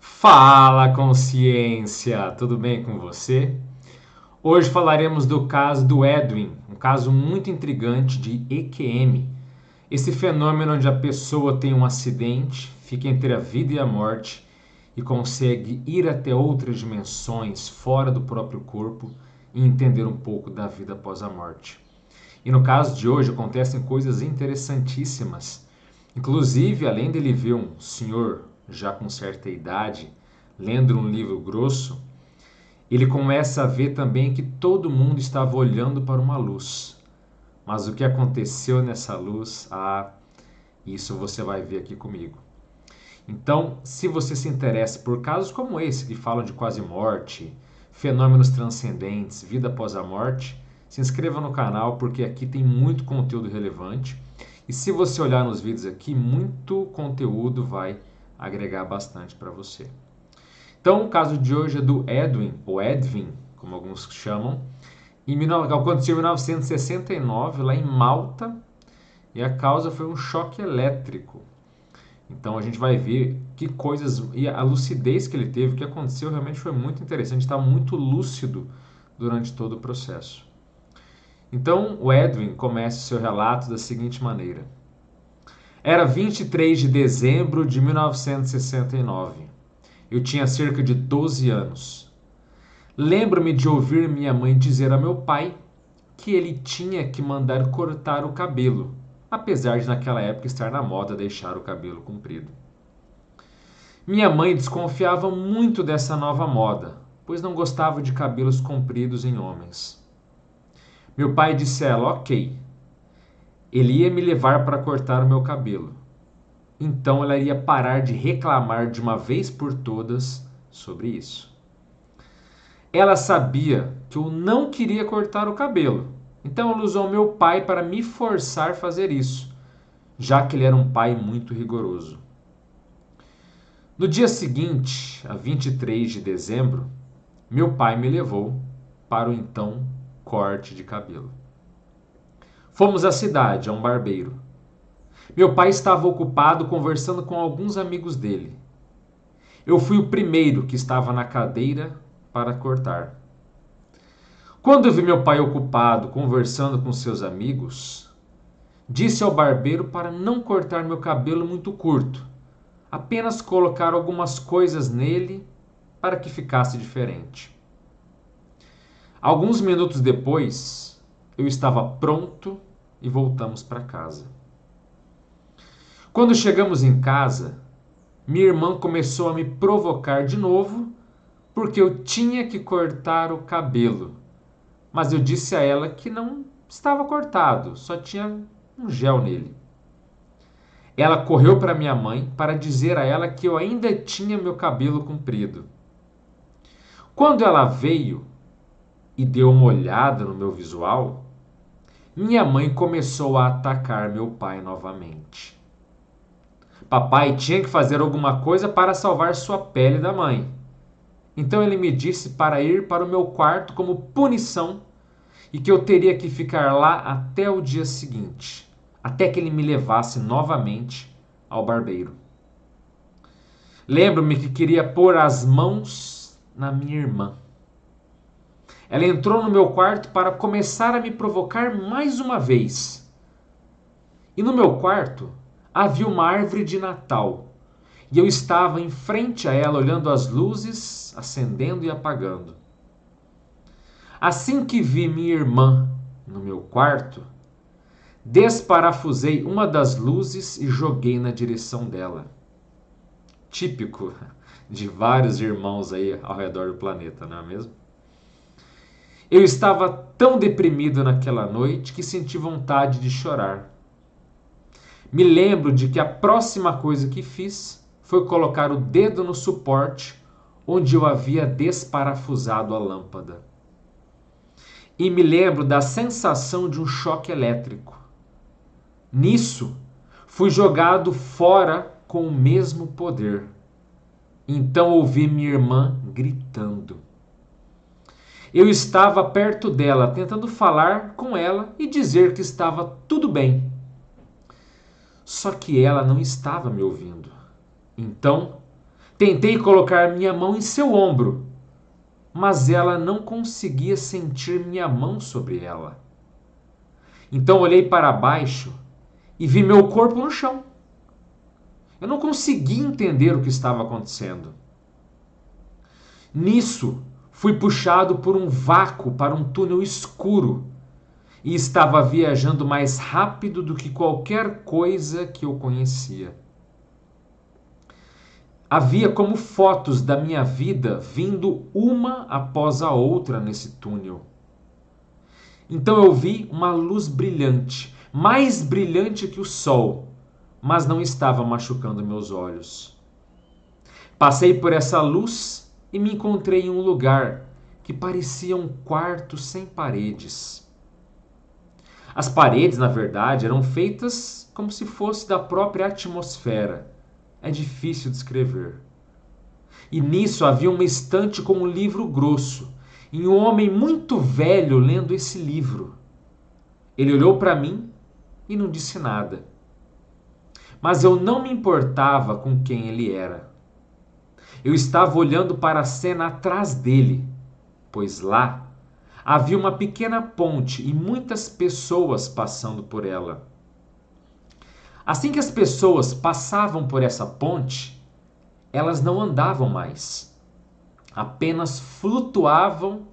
Fala, consciência! Tudo bem com você? Hoje falaremos do caso do Edwin, um caso muito intrigante de EQM. Esse fenômeno onde a pessoa tem um acidente, fica entre a vida e a morte e consegue ir até outras dimensões fora do próprio corpo e entender um pouco da vida após a morte. E no caso de hoje acontecem coisas interessantíssimas. Inclusive, além dele ver um senhor já com certa idade lendo um livro grosso, ele começa a ver também que todo mundo estava olhando para uma luz. Mas o que aconteceu nessa luz? Isso você vai ver aqui comigo. Então, se você se interessa por casos como esse, que falam de quase morte, fenômenos transcendentes, vida após a morte, se inscreva no canal porque aqui tem muito conteúdo relevante. E se você olhar nos vídeos aqui, muito conteúdo vai agregar bastante para você. Então, o caso de hoje é do Edwin, ou Edwin, como alguns chamam, aconteceu em 1969, lá em Malta, e a causa foi um choque elétrico. Então a gente vai ver que coisas e a lucidez que ele teve, o que aconteceu realmente foi muito interessante, está muito lúcido durante todo o processo. Então o Edwin começa o seu relato da seguinte maneira: Era 23 de dezembro de 1969. Eu tinha cerca de 12 anos. Lembro-me de ouvir minha mãe dizer a meu pai que ele tinha que mandar cortar o cabelo, apesar de naquela época estar na moda deixar o cabelo comprido. Minha mãe desconfiava muito dessa nova moda, pois não gostava de cabelos compridos em homens. Meu pai disse a ela: ok. Ele ia me levar para cortar o meu cabelo. Então ela iria parar de reclamar de uma vez por todas sobre isso. Ela sabia que eu não queria cortar o cabelo, então ela usou meu pai para me forçar a fazer isso, já que ele era um pai muito rigoroso. No dia seguinte, a 23 de dezembro, meu pai me levou para o então corte de cabelo. Fomos à cidade, a um barbeiro. Meu pai estava ocupado conversando com alguns amigos dele. Eu fui o primeiro que estava na cadeira para cortar. Quando eu vi meu pai ocupado conversando com seus amigos, disse ao barbeiro para não cortar meu cabelo muito curto, apenas colocar algumas coisas nele para que ficasse diferente. Alguns minutos depois, eu estava pronto e voltamos para casa. Quando chegamos em casa, minha irmã começou a me provocar de novo porque eu tinha que cortar o cabelo. Mas eu disse a ela que não estava cortado, só tinha um gel nele. Ela correu para minha mãe para dizer a ela que eu ainda tinha meu cabelo comprido. Quando ela veio e deu uma olhada no meu visual, minha mãe começou a atacar meu pai novamente. Papai tinha que fazer alguma coisa para salvar sua pele da mãe. Então ele me disse para ir para o meu quarto como punição e que eu teria que ficar lá até o dia seguinte, até que ele me levasse novamente ao barbeiro. Lembro-me que queria pôr as mãos na minha irmã. Ela entrou no meu quarto para começar a me provocar mais uma vez. E no meu quarto havia uma árvore de Natal. E eu estava em frente a ela, olhando as luzes acendendo e apagando. Assim que vi minha irmã no meu quarto, desparafusei uma das luzes e joguei na direção dela. Típico de vários irmãos aí ao redor do planeta, não é mesmo? Eu estava tão deprimido naquela noite que senti vontade de chorar. Me lembro de que a próxima coisa que fiz foi colocar o dedo no suporte onde eu havia desparafusado a lâmpada. E me lembro da sensação de um choque elétrico. Nisso, fui jogado fora com o mesmo poder. Então ouvi minha irmã gritando. Eu estava perto dela, tentando falar com ela e dizer que estava tudo bem. Só que ela não estava me ouvindo. Então, Tentei colocar minha mão em seu ombro, mas ela não conseguia sentir minha mão sobre ela. Então olhei para baixo e vi meu corpo no chão. Eu não conseguia entender o que estava acontecendo. Nisso, fui puxado por um vácuo para um túnel escuro e estava viajando mais rápido do que qualquer coisa que eu conhecia. Havia como fotos da minha vida vindo uma após a outra nesse túnel. Então eu vi uma luz brilhante, mais brilhante que o sol, mas não estava machucando meus olhos. Passei por essa luz e me encontrei em um lugar que parecia um quarto sem paredes. As paredes, na verdade, eram feitas como se fosse da própria atmosfera. É difícil descrever. E nisso havia uma estante com um livro grosso e um homem muito velho lendo esse livro. Ele olhou para mim e não disse nada. Mas eu não me importava com quem ele era. Eu estava olhando para a cena atrás dele, pois lá havia uma pequena ponte e muitas pessoas passando por ela. Assim que as pessoas passavam por essa ponte, elas não andavam mais, apenas flutuavam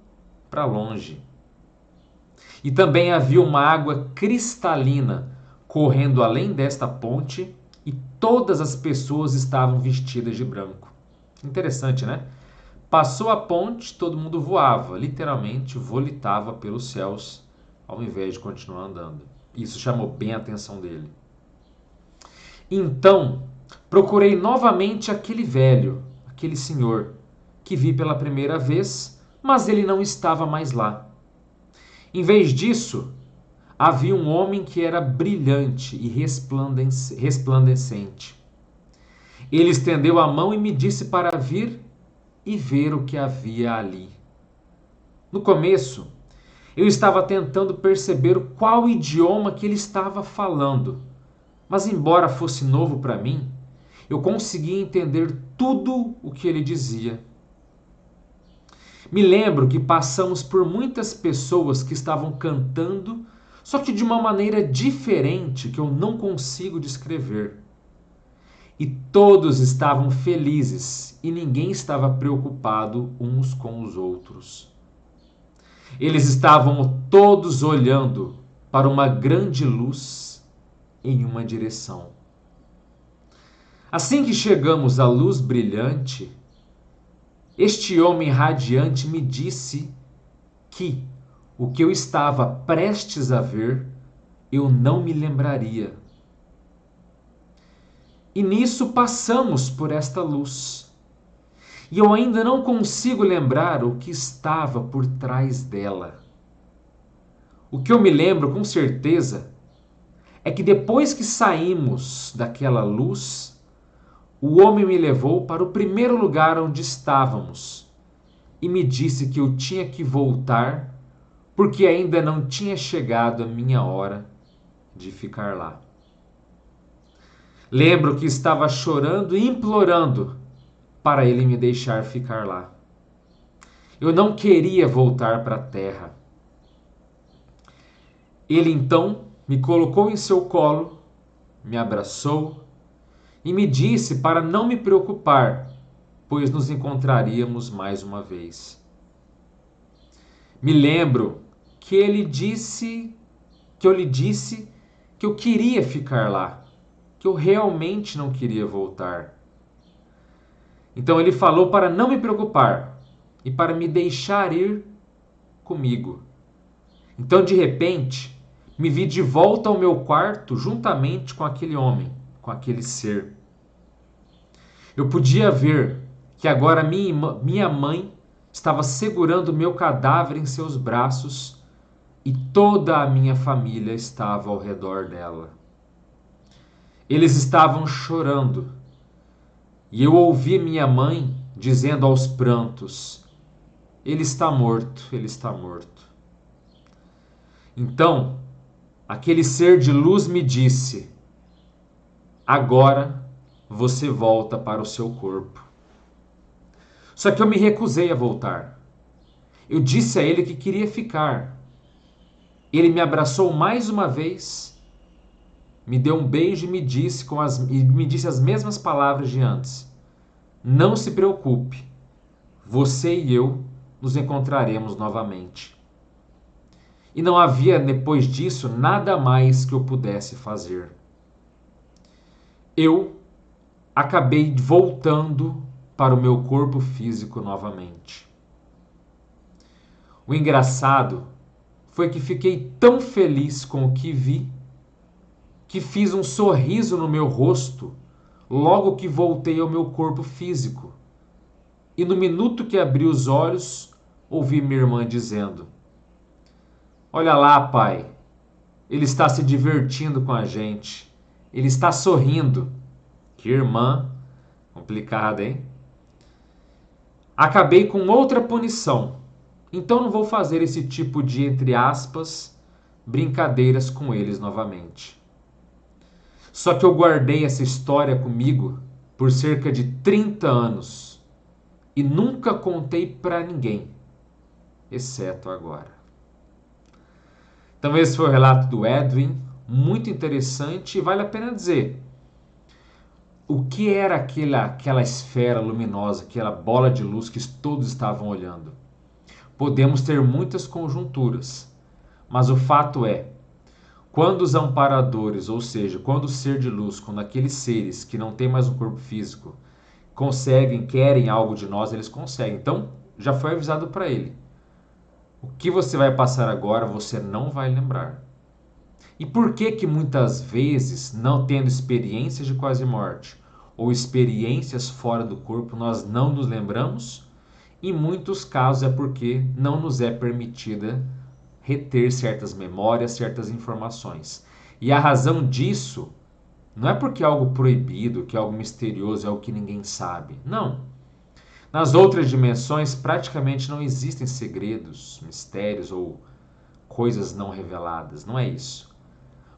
para longe. E também havia uma água cristalina correndo além desta ponte e todas as pessoas estavam vestidas de branco. Interessante, né? Passou a ponte, todo mundo voava, literalmente volitava pelos céus, ao invés de continuar andando. Isso chamou bem a atenção dele. Então, procurei novamente aquele velho, aquele senhor, que vi pela primeira vez, mas ele não estava mais lá. Em vez disso, havia um homem que era brilhante e resplandecente. Ele estendeu a mão e me disse para vir e ver o que havia ali. No começo, eu estava tentando perceber qual idioma que ele estava falando, mas embora fosse novo para mim, eu conseguia entender tudo o que ele dizia. Me lembro que passamos por muitas pessoas que estavam cantando, só que de uma maneira diferente que eu não consigo descrever. E todos estavam felizes e ninguém estava preocupado uns com os outros. Eles estavam todos olhando para uma grande luz em uma direção. Assim que chegamos à luz brilhante, este homem radiante me disse que o que eu estava prestes a ver eu não me lembraria. E nisso passamos por esta luz. E eu ainda não consigo lembrar o que estava por trás dela. O que eu me lembro com certeza é que depois que saímos daquela luz, o homem me levou para o primeiro lugar onde estávamos e me disse que eu tinha que voltar porque ainda não tinha chegado a minha hora de ficar lá. Lembro que estava chorando e implorando para ele me deixar ficar lá. Eu não queria voltar para a terra. Ele então me colocou em seu colo, me abraçou e me disse para não me preocupar, pois nos encontraríamos mais uma vez. Me lembro que eu lhe disse que eu queria ficar lá, que eu realmente não queria voltar. Então ele falou para não me preocupar e para me deixar ir comigo. Então, de repente, me vi de volta ao meu quarto juntamente com aquele homem, com aquele ser. Eu podia ver que agora minha mãe estava segurando meu cadáver em seus braços e toda a minha família estava ao redor dela. Eles estavam chorando e eu ouvi minha mãe dizendo aos prantos: ele está morto, ele está morto. Então, aquele ser de luz me disse: agora você volta para o seu corpo. Só que eu me recusei a voltar. Eu disse a ele que queria ficar. Ele me abraçou mais uma vez, me deu um beijo e me disse as mesmas palavras de antes. Não se preocupe, você e eu nos encontraremos novamente. E não havia, depois disso, nada mais que eu pudesse fazer. Eu acabei voltando para o meu corpo físico novamente. O engraçado foi que fiquei tão feliz com o que vi que fiz um sorriso no meu rosto logo que voltei ao meu corpo físico. E no minuto que abri os olhos, ouvi minha irmã dizendo: Olha lá, pai, ele está se divertindo com a gente. Ele está sorrindo. Que irmã complicada, hein? Acabei com outra punição. Então não vou fazer esse tipo de, entre aspas, brincadeiras com eles novamente. Só que eu guardei essa história comigo por cerca de 30 anos e nunca contei para ninguém, exceto agora. Então esse foi o relato do Edwin, muito interessante e vale a pena dizer. O que era aquela esfera luminosa, aquela bola de luz que todos estavam olhando? Podemos ter muitas conjunturas, mas o fato é, quando os amparadores, ou seja, quando o ser de luz, quando aqueles seres que não têm mais um corpo físico, querem algo de nós, eles conseguem. Então, já foi avisado para ele. O que você vai passar agora, você não vai lembrar. E por que que muitas vezes, não tendo experiências de quase morte ou experiências fora do corpo, nós não nos lembramos? Em muitos casos é porque não nos é permitida reter certas memórias, certas informações. E a razão disso não é porque é algo proibido, que é algo misterioso, é algo que ninguém sabe. Não. Nas outras dimensões praticamente não existem segredos, mistérios ou coisas não reveladas. Não é isso.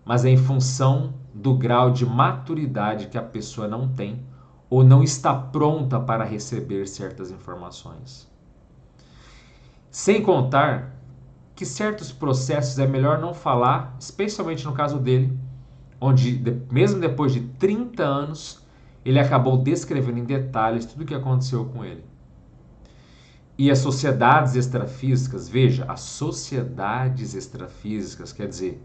Mas é em função do grau de maturidade que a pessoa não tem ou não está pronta para receber certas informações. Sem contar que certos processos é melhor não falar, especialmente no caso dele, onde mesmo depois de 30 anos, ele acabou descrevendo em detalhes tudo o que aconteceu com ele. E as sociedades extrafísicas, veja, as sociedades extrafísicas, quer dizer,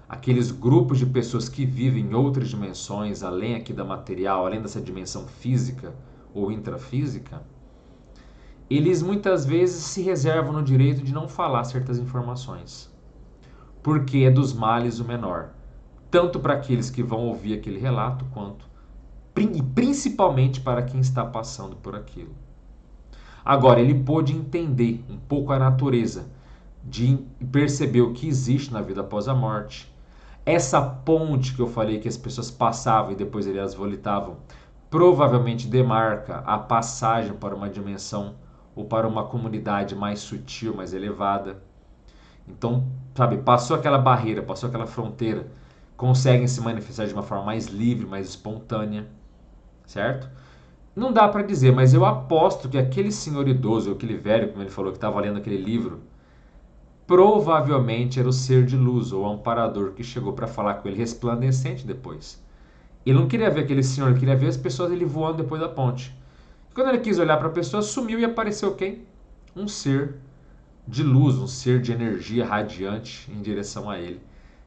aqueles grupos de pessoas que vivem em outras dimensões, além aqui da material, além dessa dimensão física ou intrafísica, eles muitas vezes se reservam no direito de não falar certas informações, porque é dos males o menor, tanto para aqueles que vão ouvir aquele relato, quanto e principalmente para quem está passando por aquilo. Agora, ele pôde entender um pouco a natureza de perceber o que existe na vida após a morte. Essa ponte que eu falei que as pessoas passavam e depois elas voltavam, provavelmente demarca a passagem para uma dimensão ou para uma comunidade mais sutil, mais elevada. Então, sabe, passou aquela barreira, passou aquela fronteira, conseguem se manifestar de uma forma mais livre, mais espontânea, certo? Não dá para dizer, mas eu aposto que aquele senhor idoso, aquele velho, como ele falou, que estava lendo aquele livro, provavelmente era o ser de luz ou o amparador que chegou para falar com ele, resplandecente depois. Ele não queria ver aquele senhor, ele queria ver as pessoas ele voando depois da ponte. E quando ele quis olhar para a pessoa, sumiu e apareceu quem? Um ser de luz, um ser de energia radiante em direção a ele,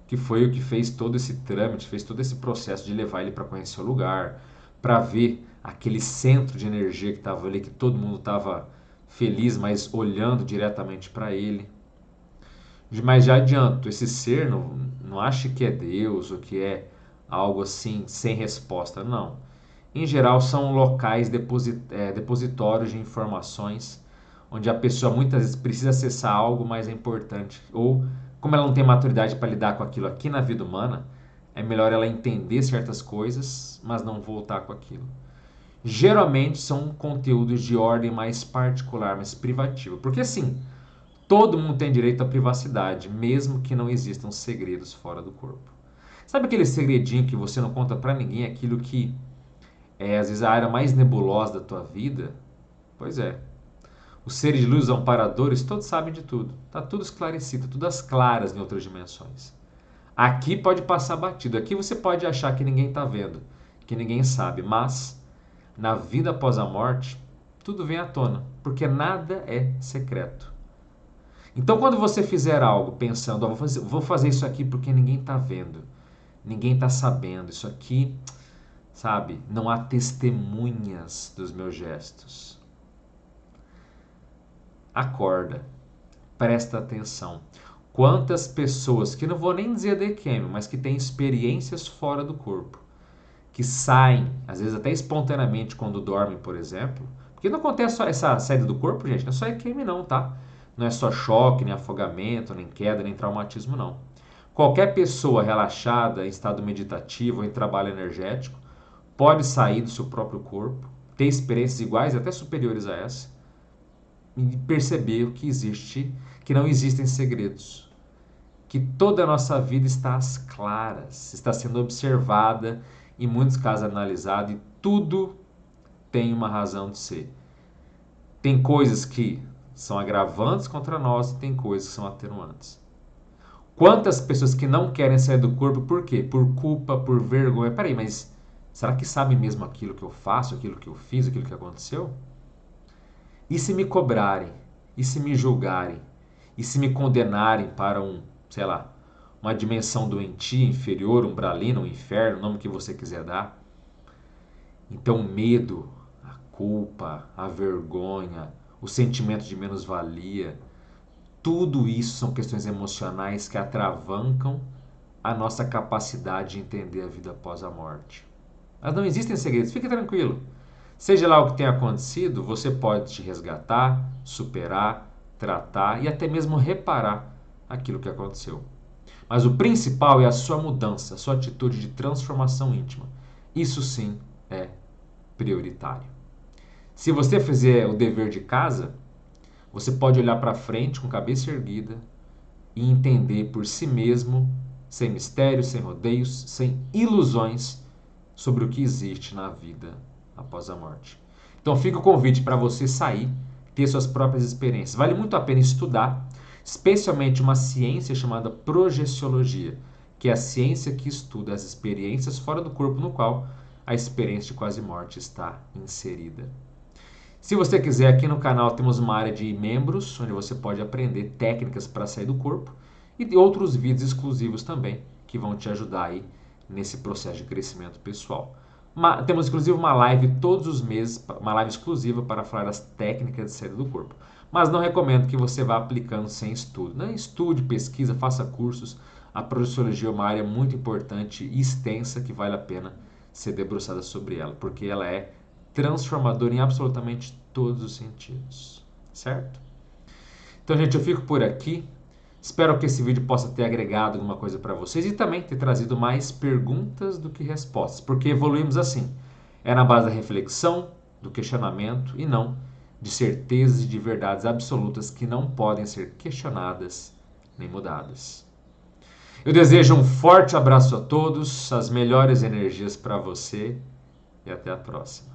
que foi o que fez todo esse trâmite, fez todo esse processo de levar ele para conhecer o lugar, para ver aquele centro de energia que estava ali, que todo mundo estava feliz, mas olhando diretamente para ele. Mas já adianto, esse ser não acha que é Deus ou que é algo assim sem resposta, não. Em geral, são locais depositórios de informações, onde a pessoa muitas vezes precisa acessar algo mais importante, ou como ela não tem maturidade para lidar com aquilo aqui na vida humana, é melhor ela entender certas coisas, mas não voltar com aquilo. Geralmente são conteúdos de ordem mais particular, mais privativa, porque assim, todo mundo tem direito à privacidade, mesmo que não existam segredos fora do corpo. Sabe aquele segredinho que você não conta pra ninguém, aquilo que é às vezes a área mais nebulosa da tua vida? Pois é. Os seres de luz, os amparadores, todos sabem de tudo. Está tudo esclarecido, tudo às claras em outras dimensões. Aqui pode passar batido. Aqui você pode achar que ninguém está vendo, que ninguém sabe. Mas, na vida após a morte, tudo vem à tona. Porque nada é secreto. Então, quando você fizer algo pensando, oh, vou fazer isso aqui porque ninguém está vendo, ninguém está sabendo, isso aqui, sabe, não há testemunhas dos meus gestos. Acorda, presta atenção. Quantas pessoas, que não vou nem dizer de quem, mas que têm experiências fora do corpo, que saem, às vezes até espontaneamente quando dormem, por exemplo, porque não acontece só essa saída do corpo, gente, não é só EQM não, tá? Não é só choque, nem afogamento, nem queda, nem traumatismo, não. Qualquer pessoa relaxada, em estado meditativo ou em trabalho energético, pode sair do seu próprio corpo, ter experiências iguais, até superiores a essa, e perceber que existe, que não existem segredos, que toda a nossa vida está às claras, está sendo observada, em muitos casos analisada, e tudo tem uma razão de ser. Tem coisas que são agravantes contra nós e tem coisas que são atenuantes. Quantas pessoas que não querem sair do corpo, por quê? Por culpa, por vergonha. Peraí, mas será que sabem mesmo aquilo que eu faço, aquilo que eu fiz, aquilo que aconteceu? E se me cobrarem? E se me julgarem? E se me condenarem para sei lá, uma dimensão doentia, inferior, umbralina, um inferno, o nome que você quiser dar? Então o medo, a culpa, a vergonha, o sentimento de menos-valia, tudo isso são questões emocionais que atravancam a nossa capacidade de entender a vida após a morte. Mas não existem segredos, fique tranquilo. Seja lá o que tenha acontecido, você pode te resgatar, superar, tratar e até mesmo reparar aquilo que aconteceu. Mas o principal é a sua mudança, a sua atitude de transformação íntima. Isso sim é prioritário. Se você fizer o dever de casa, você pode olhar para frente com a cabeça erguida e entender por si mesmo, sem mistérios, sem rodeios, sem ilusões, sobre o que existe na vida após a morte. Então fica o convite para você sair, ter suas próprias experiências. Vale muito a pena estudar, especialmente uma ciência chamada projeciologia, que é a ciência que estuda as experiências fora do corpo no qual a experiência de quase morte está inserida. Se você quiser, aqui no canal temos uma área de membros, onde você pode aprender técnicas para sair do corpo e outros vídeos exclusivos também, que vão te ajudar aí nesse processo de crescimento pessoal. Temos inclusive uma live todos os meses, uma live exclusiva para falar das técnicas de saída do corpo. Mas não recomendo que você vá aplicando sem estudo. Né? Estude, pesquisa, faça cursos. A projeciologia é uma área muito importante e extensa que vale a pena ser debruçada sobre ela, porque ela é transformadora em absolutamente todos os sentidos, certo? Então, gente, eu fico por aqui. Espero que esse vídeo possa ter agregado alguma coisa para vocês e também ter trazido mais perguntas do que respostas, porque evoluímos assim. É na base da reflexão, do questionamento e não de certezas e de verdades absolutas que não podem ser questionadas nem mudadas. Eu desejo um forte abraço a todos, as melhores energias para você e até a próxima.